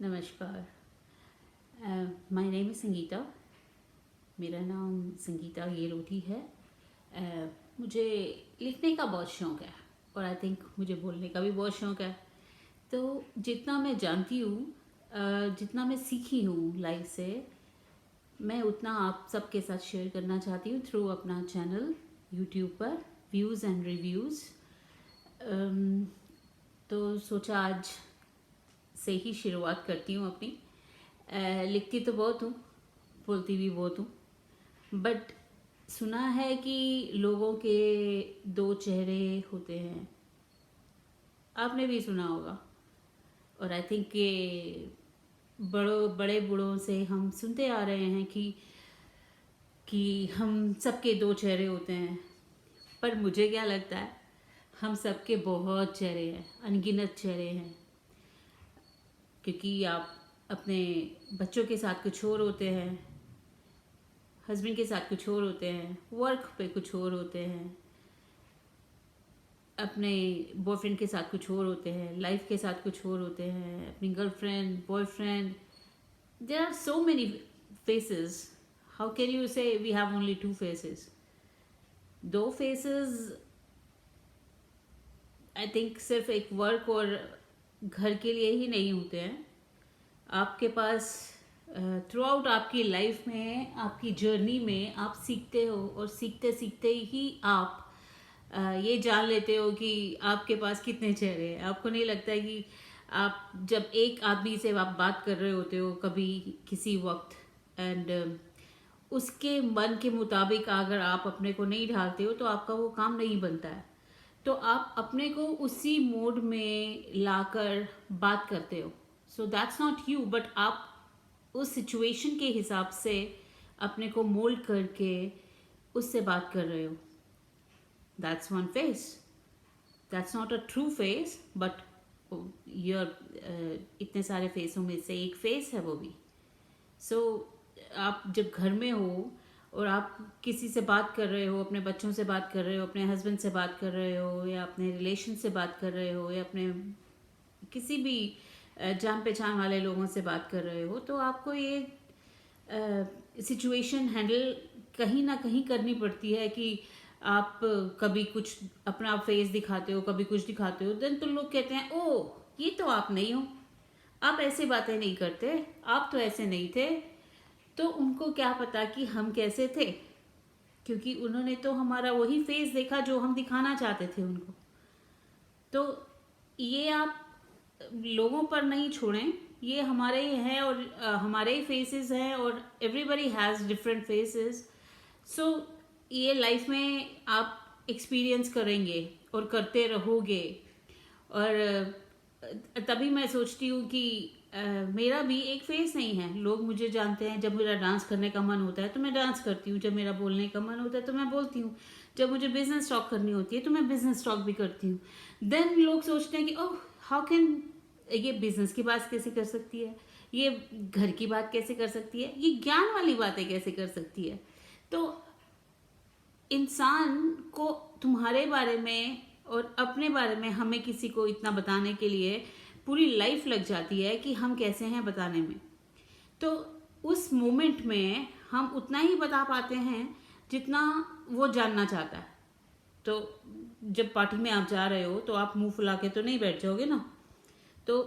नमस्कार। My name is Sangeeta. मेरा नाम संगीता गेलोटी है। मुझे लिखने का बहुत शौक़ है और आई थिंक मुझे बोलने का भी बहुत शौक़ है। तो जितना मैं जानती हूँ, जितना मैं सीखी हूँ लाइफ से, मैं उतना आप सबके साथ शेयर करना चाहती हूँ थ्रू अपना चैनल यूट्यूब पर व्यूज़ एंड रिव्यूज़। तो सोचा आज से ही शुरुआत करती हूँ अपनी। लिखती तो बहुत हूँ, बोलती भी बहुत हूँ, बट सुना है कि लोगों के दो चेहरे होते हैं। आपने भी सुना होगा और आई थिंक कि बड़े बूढ़ों से हम सुनते आ रहे हैं कि हम सबके दो चेहरे होते हैं। पर मुझे क्या लगता है, हम सबके बहुत चेहरे हैं, अनगिनत चेहरे हैं। क्योंकि आप अपने बच्चों के साथ कुछ और होते हैं, हस्बैंड के साथ कुछ और होते हैं, वर्क पे कुछ और होते हैं, अपने बॉयफ्रेंड के साथ कुछ और होते हैं, लाइफ के साथ कुछ और होते हैं, अपनी girlfriend boyfriend. There are so many faces. How can you say we have only two faces? दो फेसेस आई थिंक सिर्फ एक वर्क और घर के लिए ही नहीं होते हैं। आपके पास थ्रू आउट आपकी लाइफ में, आपकी जर्नी में आप सीखते हो और सीखते सीखते ही आप ये जान लेते हो कि आपके पास कितने चेहरे हैं। आपको नहीं लगता है कि आप जब एक आदमी से आप बात कर रहे होते हो कभी किसी वक्त, एंड उसके मन के मुताबिक अगर आप अपने को नहीं ढालते हो तो आपका वो काम नहीं बनता है। तो आप अपने को उसी मोड में लाकर बात करते हो। So that's not you, but आप उस सिचुएशन के हिसाब से अपने को मोल्ड करके उससे बात कर रहे हो। That's one face. That's not a true face, but your इतने सारे फेसों में से एक फेस है वो भी। सो आप जब घर में हो और आप किसी से बात कर रहे हो, अपने बच्चों से बात कर रहे हो, अपने हस्बैंड से बात कर रहे हो, या अपने रिलेशन से बात कर रहे हो, या अपने किसी भी जान पहचान वाले लोगों से बात कर रहे हो, तो आपको ये सिचुएशन हैंडल कहीं ना कहीं करनी पड़ती है कि आप कभी कुछ अपना फेस दिखाते हो, कभी कुछ दिखाते हो, देन तो लोग कहते हैं ओ ये तो आप नहीं हो, आप ऐसे बातें नहीं करते, आप तो ऐसे नहीं थे। तो उनको क्या पता कि हम कैसे थे, क्योंकि उन्होंने तो हमारा वही फेस देखा जो हम दिखाना चाहते थे उनको। तो ये आप लोगों पर नहीं छोड़ें, ये हमारे ही हैं और हमारे ही फेसेस हैं, और एवरीबडी हैज़ डिफरेंट फेसेस। सो ये लाइफ में आप एक्सपीरियंस करेंगे और करते रहोगे। और तभी मैं सोचती हूँ कि मेरा भी एक फेस नहीं है। लोग मुझे जानते हैं, जब मेरा डांस करने का मन होता है तो मैं डांस करती हूँ, जब मेरा बोलने का मन होता है तो मैं बोलती हूँ, जब मुझे बिजनेस टॉक करनी होती है तो मैं बिजनेस टॉक भी करती हूँ। देन लोग सोचते हैं कि ओह हाउ कैन, ये बिजनेस की बात कैसे कर सकती है, ये घर की बात कैसे कर सकती है, ये ज्ञान वाली बातें कैसे कर सकती है। तो इंसान को तुम्हारे बारे में और अपने बारे में हमें किसी को इतना बताने के लिए पूरी लाइफ लग जाती है कि हम कैसे हैं बताने में। तो उस मोमेंट में हम उतना ही बता पाते हैं जितना वो जानना चाहता है। तो जब पार्टी में आप जा रहे हो तो आप मुंह फुला के तो नहीं बैठ जाओगे ना। तो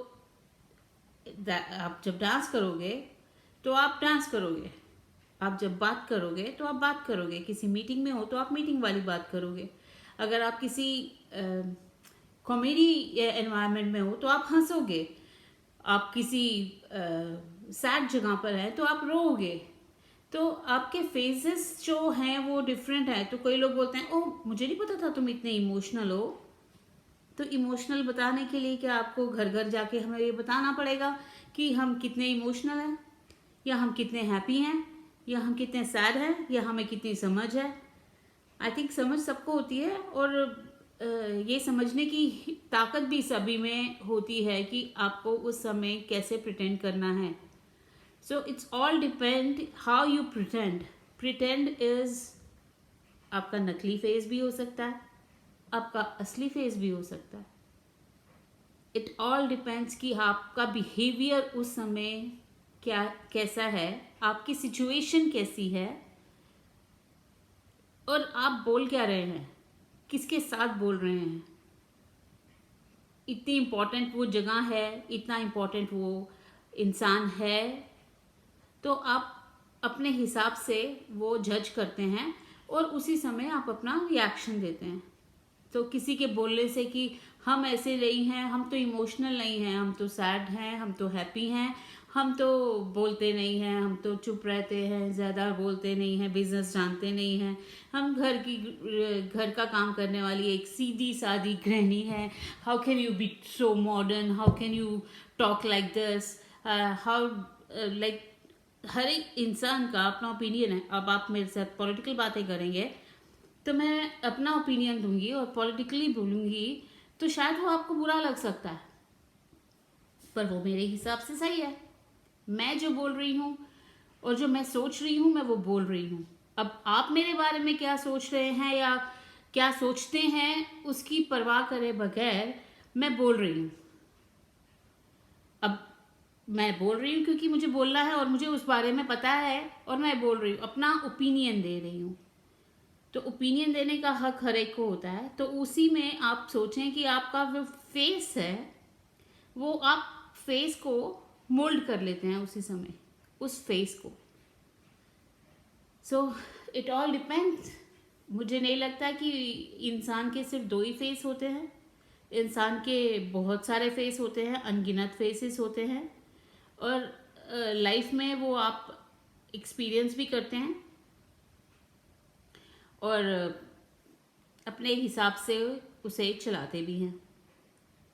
आप जब डांस करोगे तो आप डांस करोगे, आप जब बात करोगे तो आप बात करोगे, किसी मीटिंग में हो तो आप मीटिंग वाली बात करोगे, अगर आप किसी कॉमेडी एनवायरनमेंट में हो तो आप हंसोगे, आप किसी सैड जगह पर हैं तो आप रोओगे। तो आपके फेसेस जो हैं वो डिफरेंट है। तो कोई लोग बोलते हैं ओह मुझे नहीं पता था तुम इतने इमोशनल हो। तो इमोशनल बताने के लिए क्या आपको घर घर जाके हमें ये बताना पड़ेगा कि हम कितने इमोशनल हैं, या हम कितने हैप्पी हैं, या हम कितने सैड हैं, या हमें कितनी समझ है? आई थिंक समझ सबको होती है, और ये समझने की ताकत भी सभी में होती है कि आपको उस समय कैसे प्रिटेंड करना है। So it's all depend how you pretend. Pretend is, आपका नकली फेस भी हो सकता है, आपका असली फेस भी हो सकता है। इट ऑल डिपेंड्स कि आपका बिहेवियर उस समय क्या कैसा है, आपकी सिचुएशन कैसी है, और आप बोल क्या रहे हैं, किसके साथ बोल रहे हैं। इतनी इम्पोर्टेंट वो जगह है, इतना इम्पोर्टेंट वो इंसान है, तो आप अपने हिसाब से वो जज करते हैं और उसी समय आप अपना रिएक्शन देते हैं। तो किसी के बोलने से कि हम ऐसे नहीं हैं, हम तो इमोशनल नहीं हैं, हम तो सैड हैं, हम तो हैप्पी हैं, हम तो बोलते नहीं हैं, हम तो चुप रहते हैं, ज़्यादा बोलते नहीं हैं, बिजनेस जानते नहीं हैं, हम घर का काम करने वाली एक सीधी सादी गृहिणी है, how can you be so modern, how can you talk like this, how like हर एक इंसान का अपना ओपिनियन है। अब आप मेरे साथ पॉलिटिकल बातें करेंगे तो मैं अपना ओपिनियन दूंगी और पॉलिटिकली बोलूंगी तो शायद वो आपको बुरा लग सकता है, पर वो मेरे हिसाब से सही है। मैं जो बोल रही हूँ और जो मैं सोच रही हूँ, मैं वो बोल रही हूँ। अब आप मेरे बारे में क्या सोच रहे हैं या क्या सोचते हैं, उसकी परवाह करे बगैर मैं बोल रही हूँ। अब मैं बोल रही हूँ क्योंकि मुझे बोलना है और मुझे उस बारे में पता है और मैं बोल रही हूँ, अपना ओपिनियन दे रही हूँ। तो ओपिनियन देने का हक हर एक को होता है। तो उसी में आप सोचें कि आपका जो फेस है वो आप फेस को मोल्ड कर लेते हैं उसी समय, उस फेस को। So it all depends. मुझे नहीं लगता कि इंसान के सिर्फ दो ही फेस होते हैं, इंसान के बहुत सारे फेस होते हैं, अनगिनत फेसेस होते हैं, और लाइफ में वो आप एक्सपीरियंस भी करते हैं और अपने हिसाब से उसे चलाते भी हैं।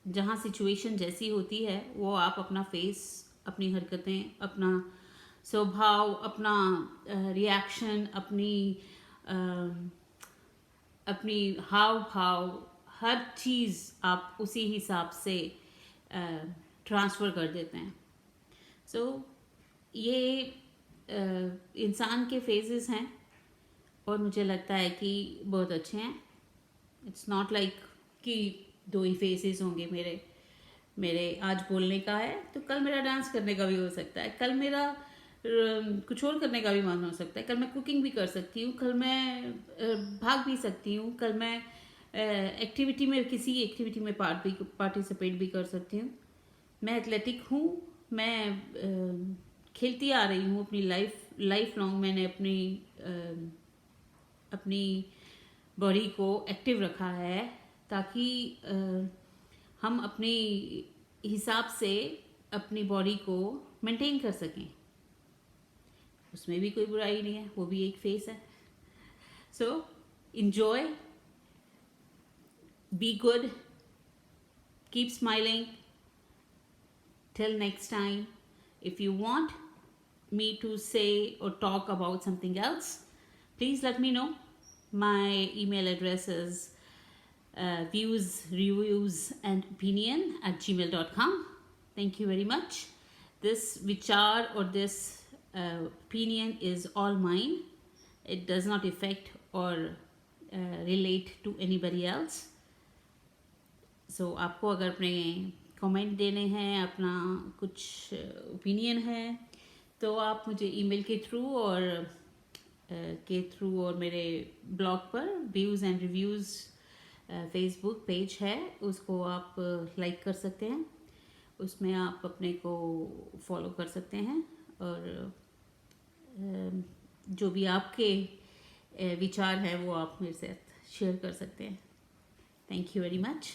जहाँ सिचुएशन जैसी होती है वो आप अपना फेस, अपनी हरकतें, अपना स्वभाव, अपना रिएक्शन, अपनी हाव भाव, हर चीज़ आप उसी हिसाब से ट्रांसफ़र कर देते हैं। सो ये इंसान के फेजेस हैं और मुझे लगता है कि बहुत अच्छे हैं। इट्स नॉट लाइक कि दो ही फेसेस होंगे मेरे आज बोलने का है तो कल मेरा डांस करने का भी हो सकता है, कल मेरा कुछ और करने का भी मन हो सकता है, कल मैं कुकिंग भी कर सकती हूँ, कल मैं भाग भी सकती हूँ, कल मैं एक्टिविटी में किसी एक्टिविटी में पार्टिसिपेट भी कर सकती हूँ। मैं एथलेटिक हूँ, मैं खेलती आ रही हूँ अपनी लाइफ लॉन्ग। मैंने अपनी बॉडी को एक्टिव रखा है ताकि हम अपने हिसाब से अपनी बॉडी को मेंटेन कर सकें। उसमें भी कोई बुराई नहीं है, वो भी एक फेस है। सो enjoy, be good, keep smiling. Till next time, if you want me to say or talk about something else, please let me know. My email address is views, reviews and opinion@gmail.com. Thank you very much. This vichar or this opinion is all mine. It does not affect or relate to anybody else. So आपको अगर अपने comment देने हैं, अपना कुछ opinion है, तो आप मुझे ईमेल के थ्रू और मेरे ब्लॉग पर views and reviews Facebook page है, उसको आप लाइक कर सकते हैं, उसमें आप अपने को फॉलो कर सकते हैं और जो भी आपके विचार है वो आप मेरे साथ शेयर कर सकते हैं। Thank you very much.